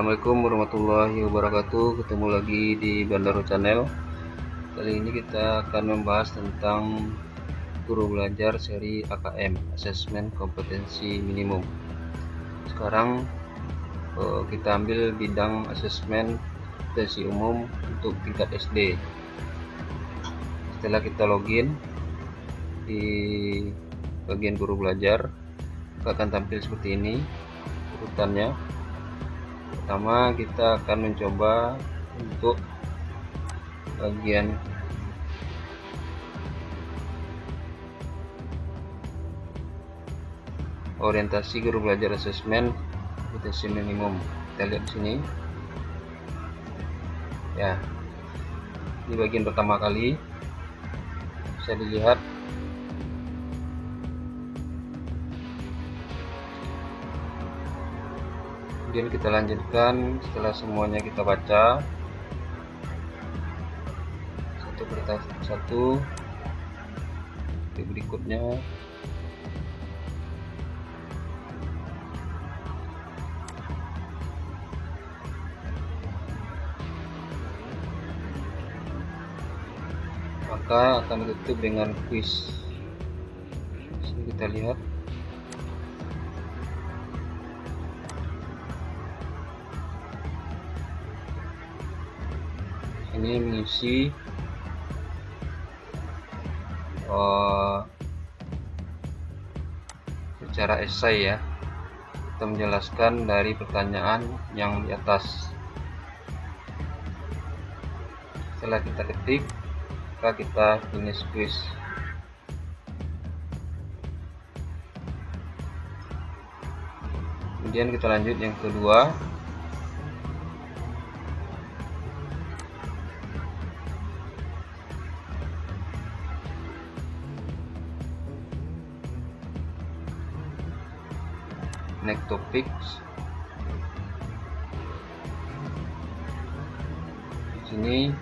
Assalamualaikum warahmatullahi wabarakatuh. Ketemu lagi di Bandaro Channel. Kali ini kita akan membahas tentang guru belajar seri AKM, Asesmen Kompetensi Minimum. Sekarang kita ambil bidang asesmen kompetensi umum untuk tingkat SD. Setelah kita login di bagian guru belajar, akan tampil seperti ini urutannya. Pertama, kita akan mencoba untuk bagian orientasi guru belajar asesmen kompetensi minimum. Kita lihat di sini. Ya, di bagian pertama kali bisa dilihat kemudian kita lanjutkan. Setelah semuanya kita baca satu per satu, berikutnya maka akan ditutup dengan kuis. Sini kita lihat. Ini mengisi secara esai ya. Kita menjelaskan dari pertanyaan yang di atas. Setelah kita ketik, maka kita finish quiz. Kemudian kita lanjut yang kedua. Next topics. Di sini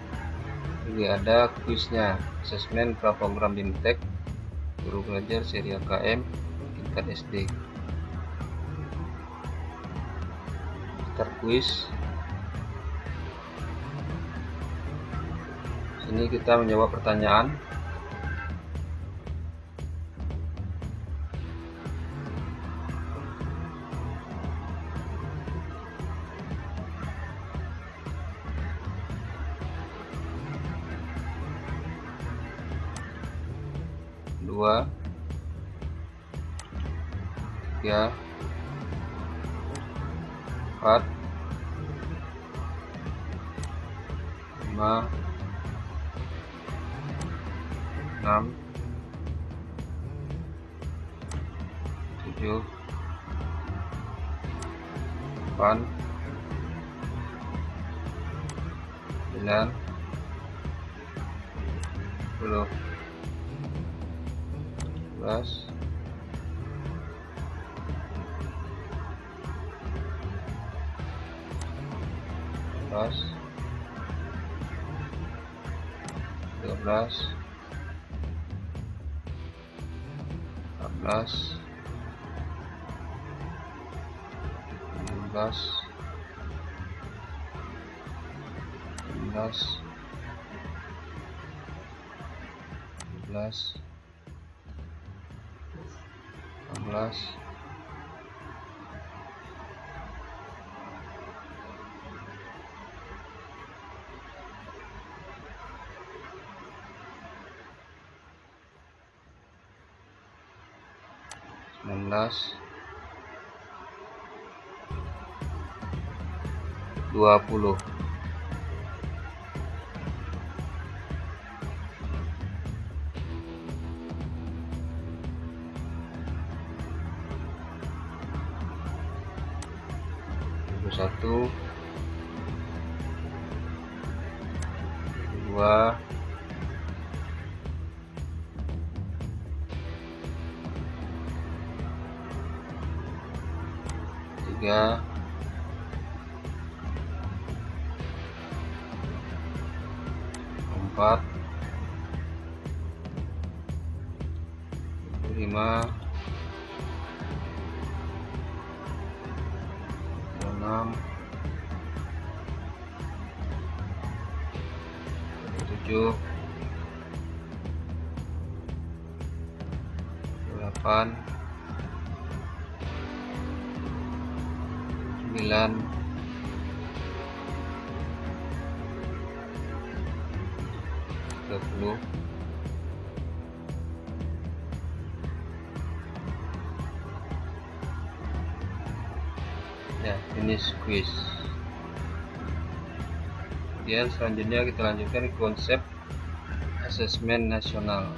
juga ada kuisnya, asesmen praprogram BIMTEK guru belajar seri AKM tingkat SD. Start kuis. Sini kita menjawab pertanyaan. Dua, tiga, empat, lima, enam, tujuh, delapan, 9, 10, 11, 12, 13, 14, 15, 16, 17, 18, 19, 20. Satu, dua, tiga, empat, 5, 6, 7, 8, 9, 30. Ya, finish quiz. Kemudian selanjutnya kita lanjutkan konsep asesmen nasional.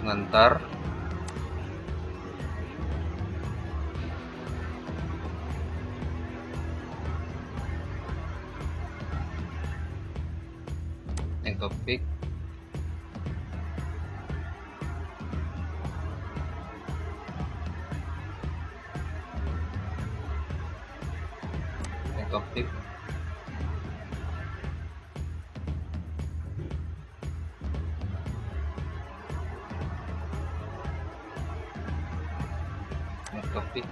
Pengantar, topik, topik, topik,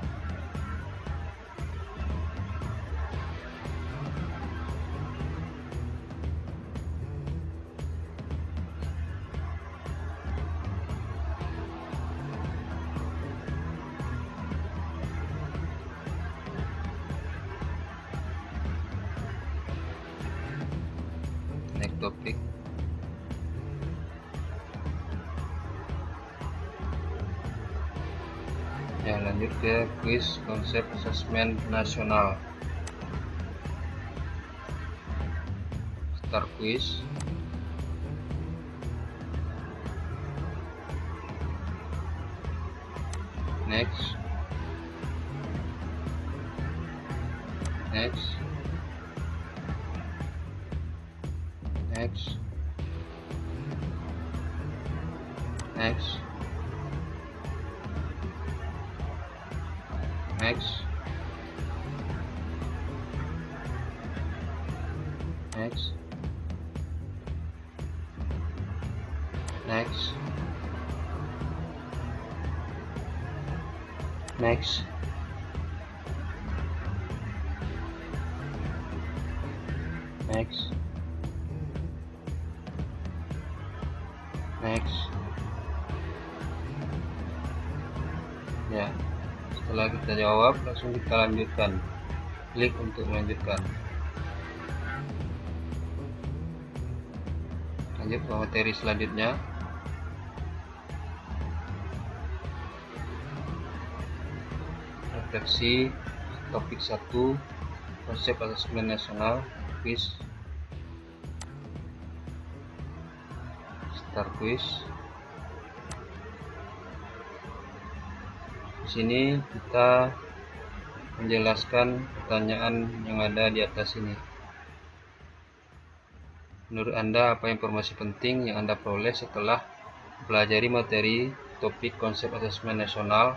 topik. Ya, lanjut ke quiz konsep asesmen nasional. Start quiz. Next. Next. Next. Next. Next. Next. Next. Next. Next. Next. Ya, setelah kita jawab langsung kita lanjutkan. Klik untuk melanjutkan. Lanjut ke materi selanjutnya. Refleksi topik 1, konsep asesmen nasional, quiz. Start quiz. Di sini kita menjelaskan pertanyaan yang ada di atas ini. Menurut Anda, apa informasi penting yang Anda peroleh setelah mempelajari materi topik konsep asesmen nasional?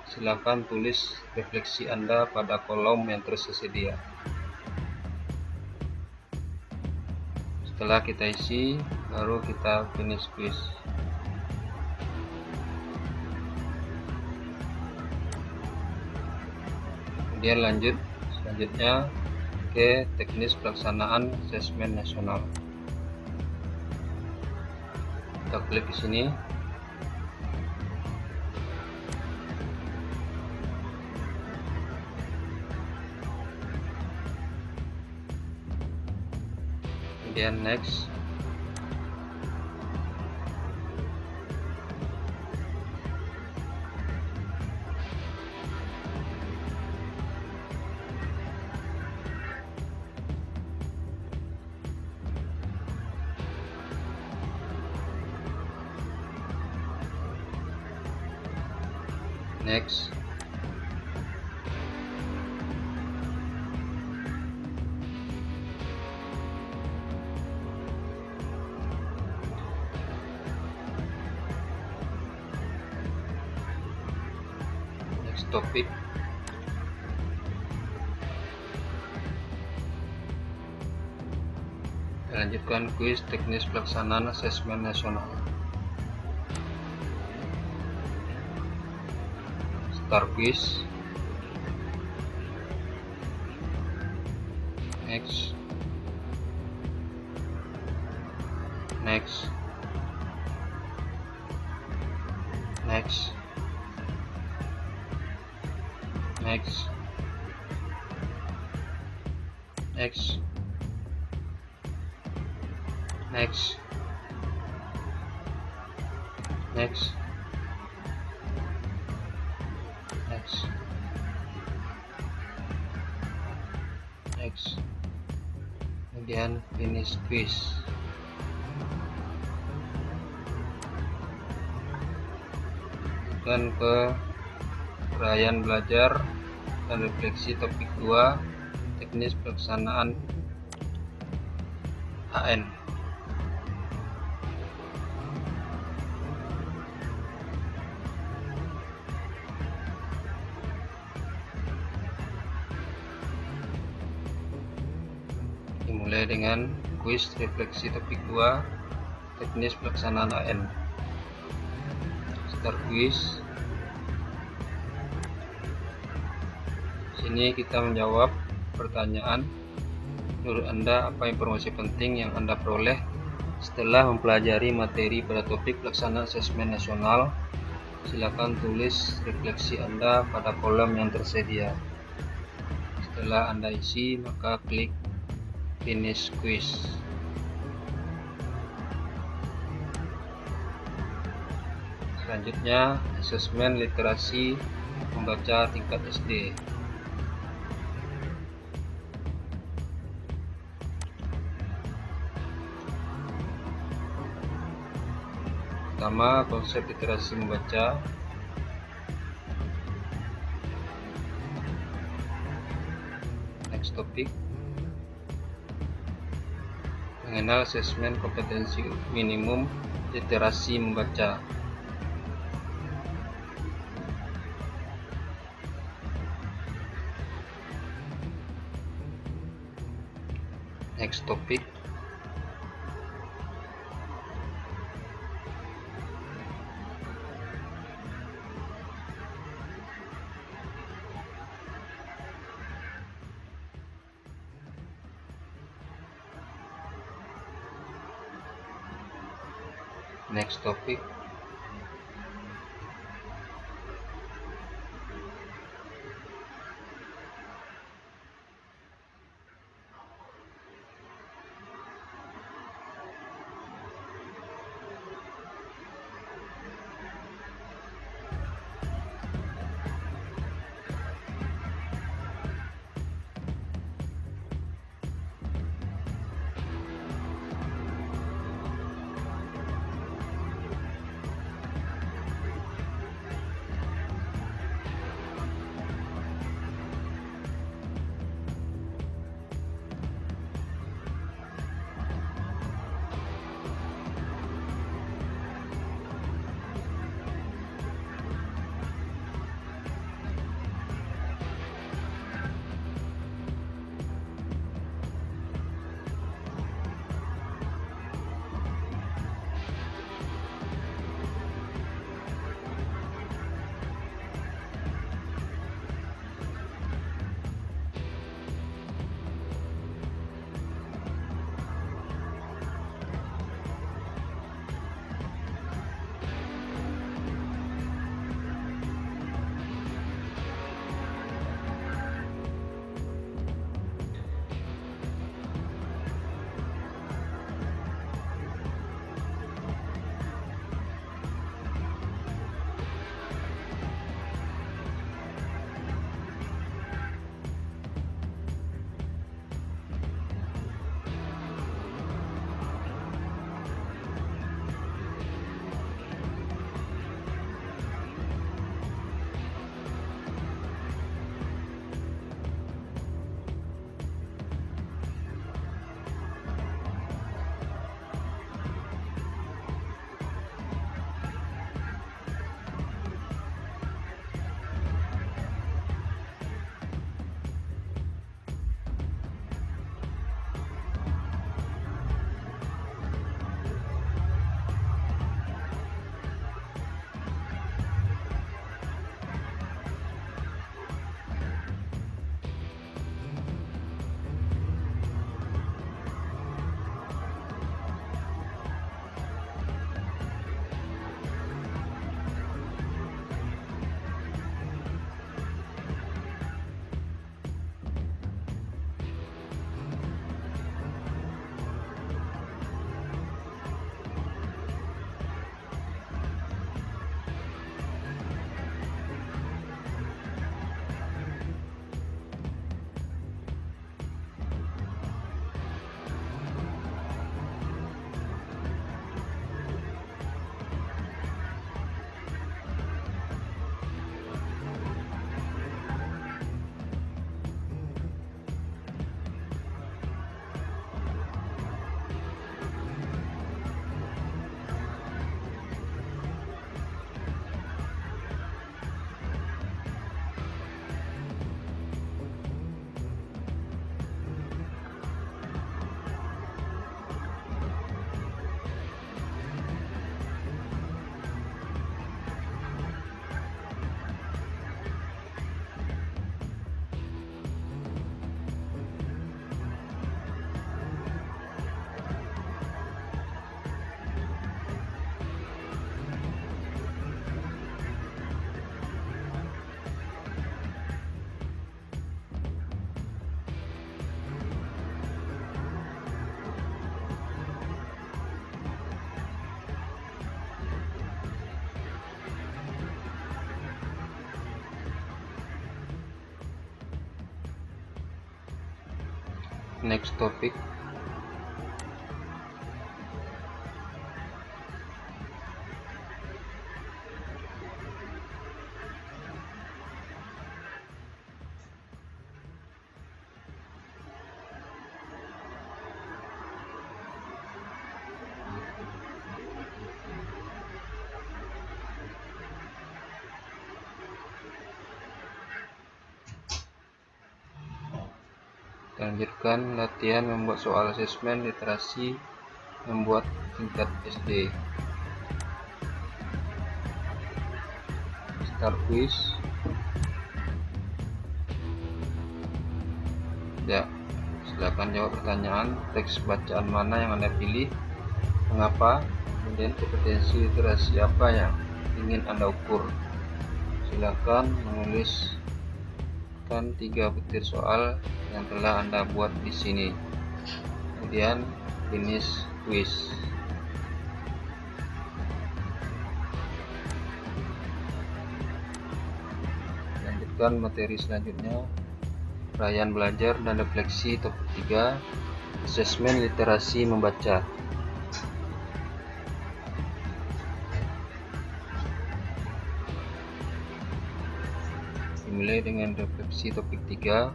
Silakan tulis refleksi Anda pada kolom yang tersedia. Setelah kita isi, baru kita finish quiz. Kemudian selanjutnya ke teknis pelaksanaan asesmen nasional. Kita klik di sini. Kemudian next. Next. Next topic. Kita lanjutkan kuis teknis pelaksanaan asesmen nasional. Start quiz. next, next, next, next, next, next, next, next, next, kemudian finish quiz. Dan ke uraian belajar dan refleksi topik 2, teknis pelaksanaan AN. Dimulai dengan kuis refleksi topik 2, teknis pelaksanaan AN. Start kuis. Sini kita menjawab pertanyaan. Menurut Anda, apa informasi penting yang Anda peroleh setelah mempelajari materi pada topik pelaksanaan asesmen nasional? Silakan tulis refleksi Anda pada kolom yang tersedia. Setelah Anda isi, maka klik finish quiz. Selanjutnya, asesmen literasi membaca tingkat SD. Pertama, konsep literasi membaca. Next topik, mengenal asesmen kompetensi minimum literasi membaca. Next topik, next topik, next topic. Lanjutkan latihan membuat soal asesmen literasi membuat tingkat SD. Start quiz. Ya, silakan jawab pertanyaan. Teks bacaan mana yang Anda pilih, mengapa, kemudian kompetensi literasi apa yang ingin Anda ukur. Silakan menuliskan 3 butir soal yang telah Anda buat di sini. Kemudian finish quiz. Lanjutkan materi selanjutnya, rangkaian belajar dan refleksi topik 3, asesmen literasi membaca. Dimulai dengan refleksi topik 3,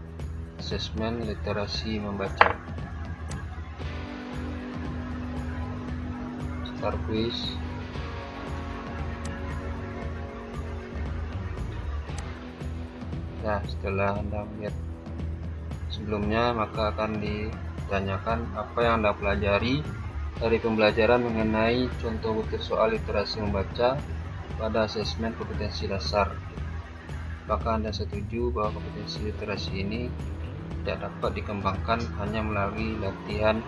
asesmen literasi membaca. Start quiz. Nah, setelah Anda melihat sebelumnya, maka akan ditanyakan apa yang Anda pelajari dari pembelajaran mengenai contoh butir soal literasi membaca pada asesmen kompetensi dasar. Apakah Anda setuju bahwa kompetensi literasi ini tidak dapat dikembangkan hanya melalui latihan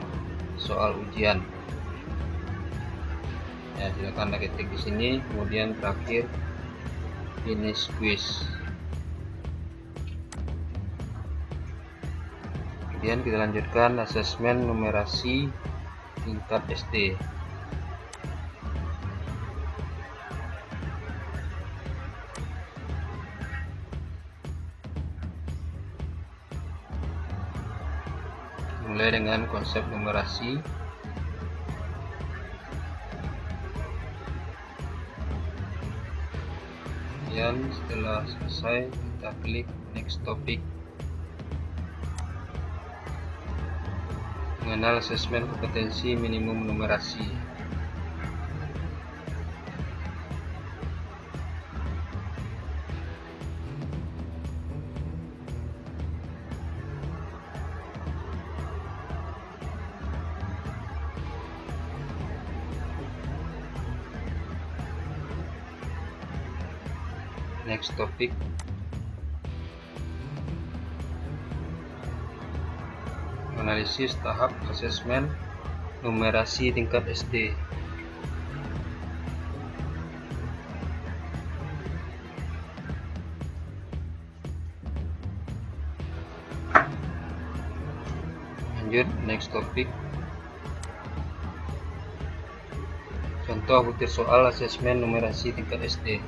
soal ujian? Ya, silakan Anda ketik di sini, kemudian terakhir finish quiz. Kemudian kita lanjutkan asesmen numerasi tingkat SD. Mulai dengan konsep numerasi. Kemudian setelah selesai, kita klik next topic. Mengenal asesmen kompetensi minimum numerasi. Next topic. Analisis tahap asesmen numerasi tingkat SD. Lanjut next topic. Contoh butir soal asesmen numerasi tingkat SD.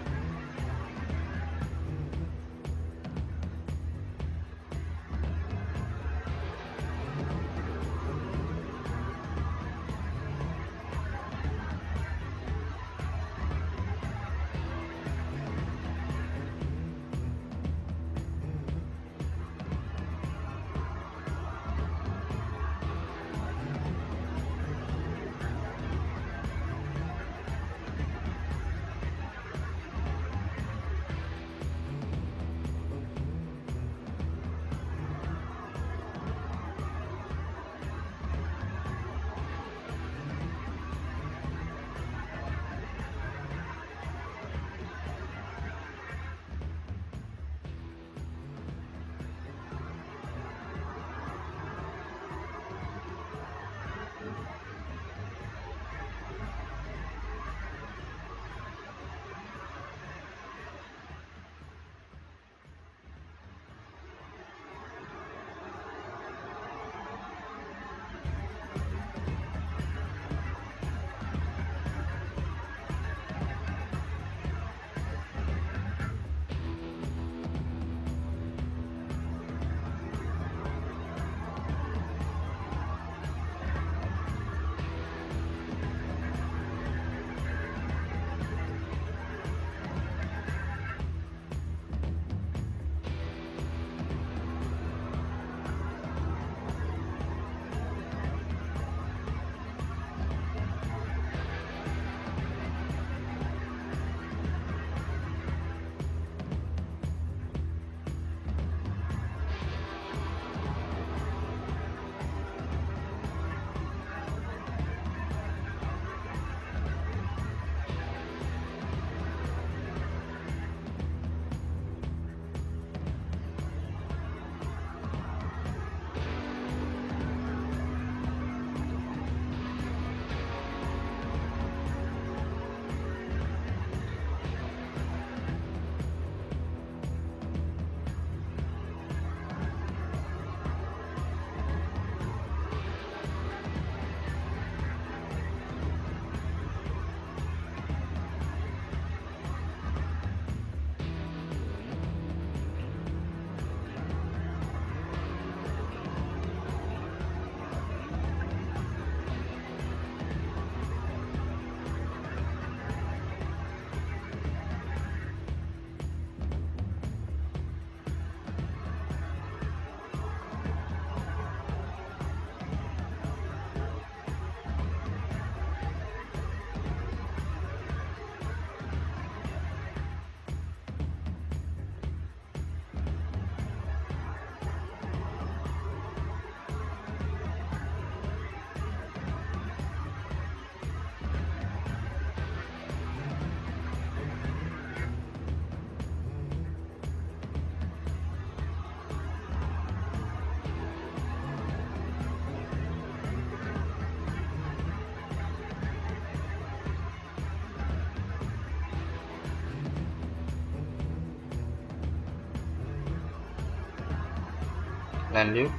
Lanjut,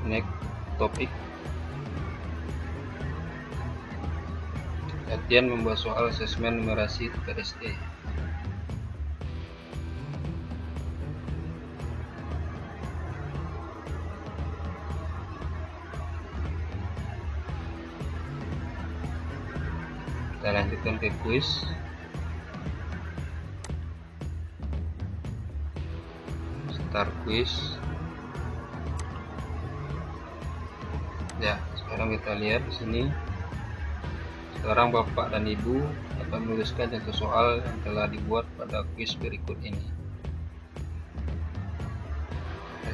next topik. Latihan membuat soal asesmen numerasi TPSD. Kita lanjutkan ke kuis. Start kuis. Ya, sekarang kita lihat di sini. Sekarang Bapak dan Ibu akan menuliskan contoh soal yang telah dibuat pada kuis berikut ini.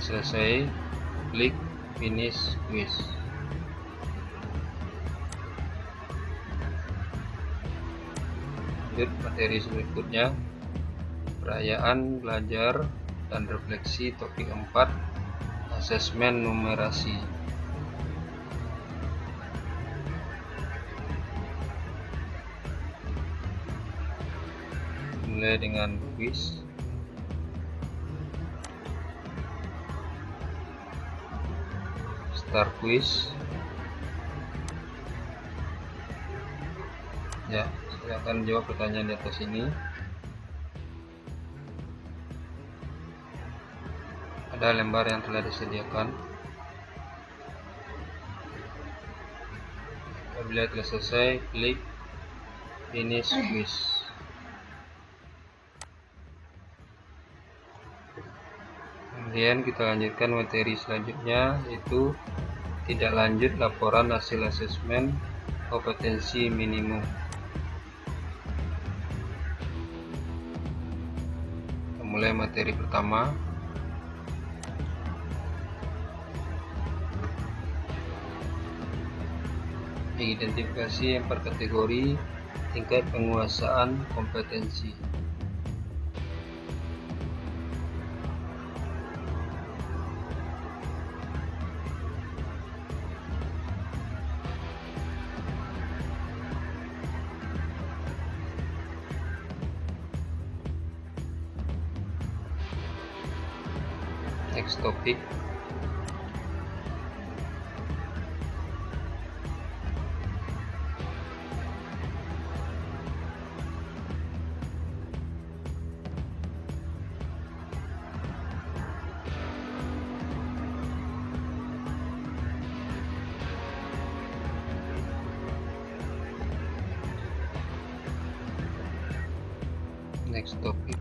Selesai, klik finish quiz. Lanjut materi berikutnya, perayaan belajar dan refleksi topik 4, asesmen numerasi. Mulai dengan quiz. Start quiz. Ya, silakan jawab pertanyaan di atas ini. Ada lembar yang telah disediakan. Apabila telah selesai, klik finish quiz. Kemudian kita lanjutkan materi selanjutnya, yaitu tidak lanjut laporan hasil asesmen kompetensi minimum. Kita mulai materi pertama. Identifikasi 4 kategori tingkat penguasaan kompetensi. Next topic. Next topic.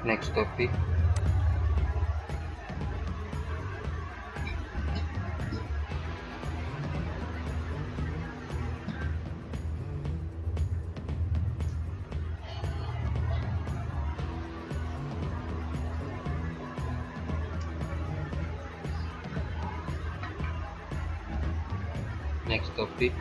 Next topic. Next topic.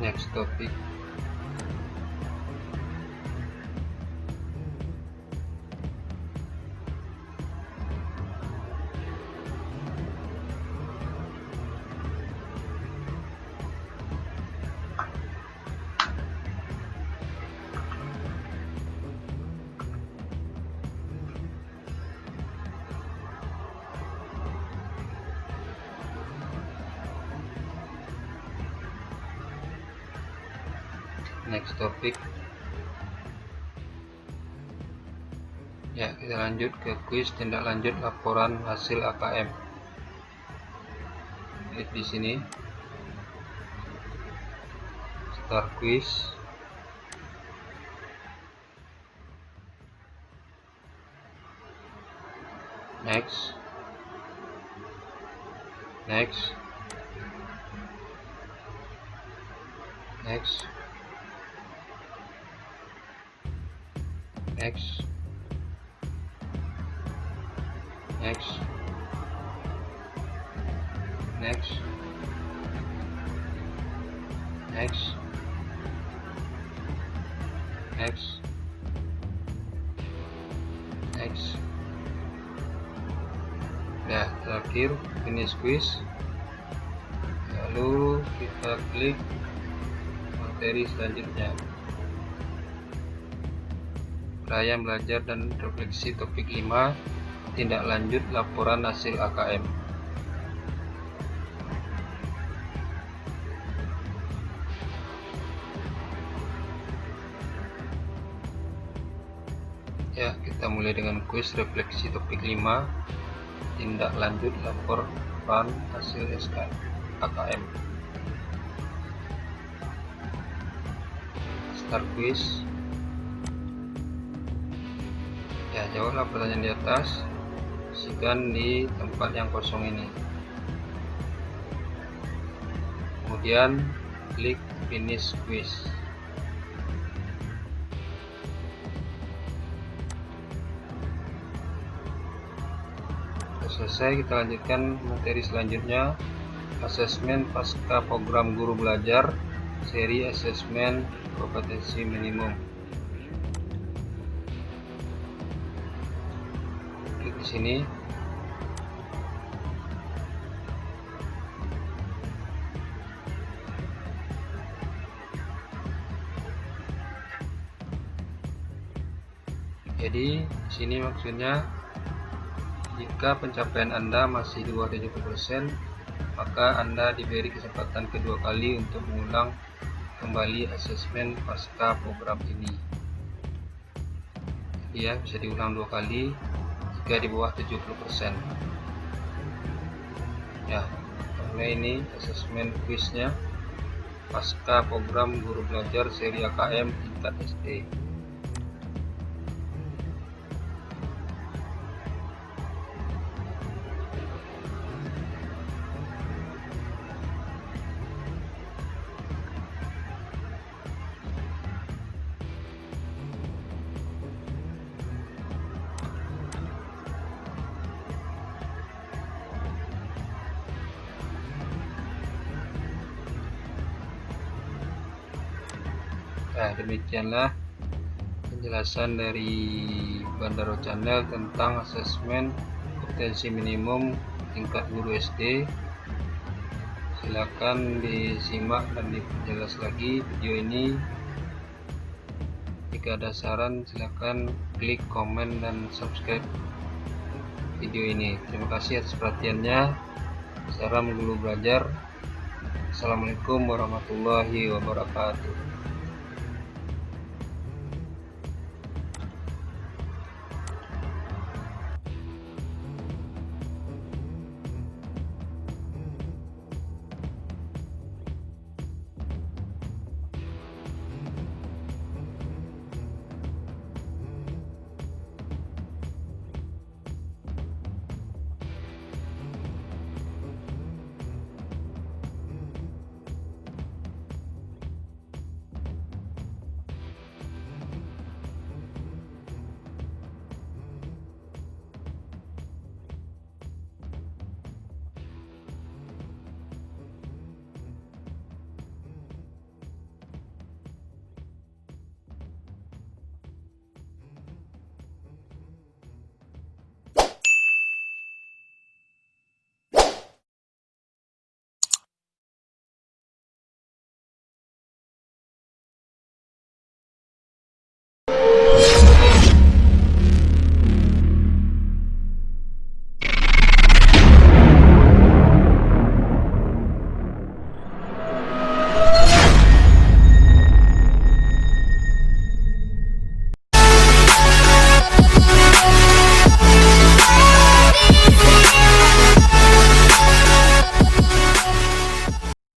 Next topic. Next topic. Ya, kita lanjut ke kuis tindak lanjut laporan hasil AKM. Klik di sini. Start quiz. Next. Next. Next. Next. Next. Next. Next. Next. Next. Ya, terakhir finish quiz. Lalu kita klik materi selanjutnya. Raya belajar dan refleksi topik 5, tindak lanjut laporan hasil AKM. Ya, kita mulai dengan kuis refleksi topik 5, tindak lanjut laporan hasil AKM. Start quiz. Ya, jawablah pertanyaan di atas, isikan di tempat yang kosong ini. Kemudian klik finish quiz. Selesai, kita lanjutkan materi selanjutnya, asesmen pasca program guru belajar, seri asesmen kompetensi minimum. Klik di sini. Jadi di sini maksudnya, jika pencapaian Anda masih di bawah 70%, maka Anda diberi kesempatan kedua kali untuk mengulang kembali asesmen pasca program ini. Jadi ya, bisa diulang 2 kali jika di bawah 70%. Ya, karena ini asesmen kuisnya pasca program guru belajar seri AKM tingkat SD. Nah, demikianlah penjelasan dari Bandaro Channel tentang asesmen kompetensi minimum tingkat guru SD. Silakan disimak dan diperjelas lagi video ini. Jika ada saran, silakan klik komen dan subscribe video ini. Terima kasih atas perhatiannya. Salam guru belajar. Assalamualaikum warahmatullahi wabarakatuh.